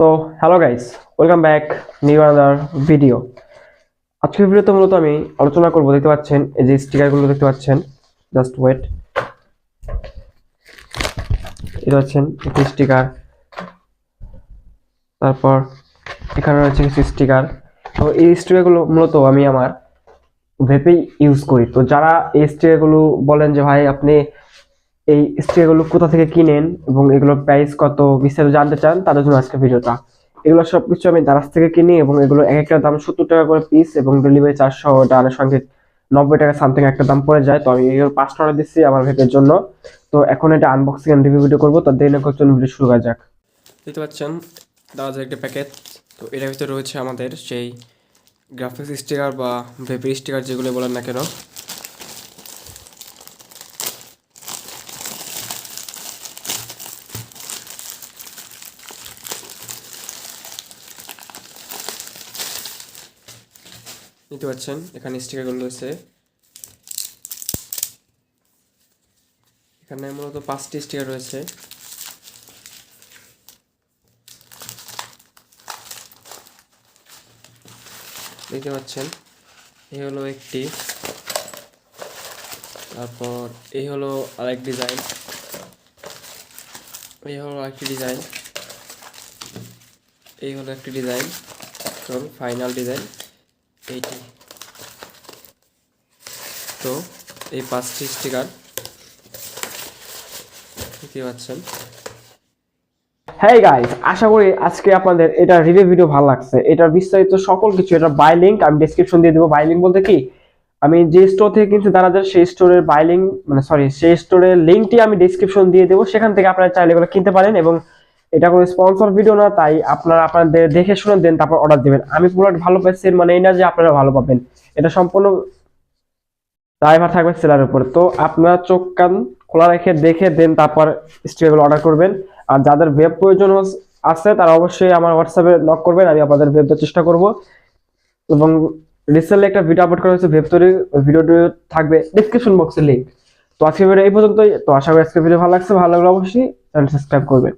তো hello guys, welcome back new another video. আজকের ভিডিওতে মূলত আমি আলোচনা করব, দেখতে পাচ্ছেন এই যে স্টিকারগুলো দেখতে পাচ্ছেন, জাস্ট ওয়েট। এটা হচ্ছেন একটি স্টিকার, তারপর এখানে রয়েছে কিছু স্টিকার। তো এই স্টিকারগুলো মূলত আমি আমার ভেপেই ইউজ করি। তো যারা এই স্টিকারগুলো বলেন যে ভাই আপনি এই স্টিকারগুলো কোথা থেকে কিনেন এবং এগুলোর প্রাইস কত বিস্তারিত জানতে চান, তাদের জন্য আজকে ভিডিওটা। এগুলো সবকিছু আমি দারাজ থেকে কিনি এবং এগুলো এক একটা দাম 70 টাকা করে পিস এবং ডেলিভারি চার্জ সহ এটা আনুষঙ্গিক 90 টাকা সামথিং একটা দাম পড়ে যায়। তো আমি এগুলো 5টা অর্ডার দিচ্ছি আমার ভেপের জন্য। তো এখন এটা আনবক্সিং এন্ড রিভিউ ভিডিও করবো, তো দেরি না করে চলুন ভিডিও শুরু করা যাক। দেখতে পাচ্ছেন দারাজের একটা প্যাকেট। তো এটার ভিতরে রয়েছে আমাদের সেই গ্রাফিক্স স্টিকার বা ভেপের স্টিকার যেগুলো বলেন না কেন। দেখতে পাচ্ছেন এখানে স্টিকারগুলো রয়েছে। এখানে মূলত 5টি স্টিকার রয়েছে। দেখতে পাচ্ছেন এই হলো একটি, তারপর এই হলো আরেক ডিজাইন, এই হলো আরেকটি ডিজাইন, এই হলো একটি ডিজাইন এবং ফাইনাল ডিজাইন এইটি। তো এই 5টি স্টিকার দেখতে পাচ্ছেন। হ্যাঁ গাইস, আশা করি আজকে আপনাদের এটা রিভিউ ভিডিও ভালো লাগছে। এটার বিস্তারিত সকল কিছু, এটা বাই লিংক আমি ডেসক্রিপশন দিয়ে দেবো। বাই লিংক বলতে কি, আমি যে স্টোর থেকে কিনছি দারাজের সেই স্টোরের বাই লিংক, মানে সরি, সেই স্টোরের লিংকটি আমি ডেসক্রিপশন দিয়ে দেবো। সেখান থেকে আপনারা চাইলে এগুলো কিনতে পারেন এবং এটা কোনো স্পন্সর ভিডিও না, তাই আপনারা আপনাদের দেখে শুনে দেন, তারপর অর্ডার দিবেন। আমি প্রোডাক্ট ভালো পাচ্ছি মানে এই না যে আপনারা ভালো পাবেন, এটা সম্পূর্ণ ড্রাইভার থাকবে সেলার উপর। তো আপনারা চোখ কান খোলা রেখে দেখে দেন, তারপর স্টিকারগুলো অর্ডার করবেন। আর যাদের ওয়েব প্রয়োজন আছে তারা অবশ্যই আমার হোয়াটসঅ্যাপে নক করবেন, আমি আপনাদের ওয়েব দেওয়ার চেষ্টা করব। এবং রিসেন্টলি একটা ভিডিও আপলোড করা হয়েছে ওয়েব তৈরির, ভিডিওটি থাকবে ডেসক্রিপশন বক্সে লিংক। তো আজকের ভিডিও এই পর্যন্তই। তো আশা করি আজকের ভিডিও ভালো লাগছে, ভালো লাগলে অবশ্যই চ্যানেল সাবস্ক্রাইব করবেন।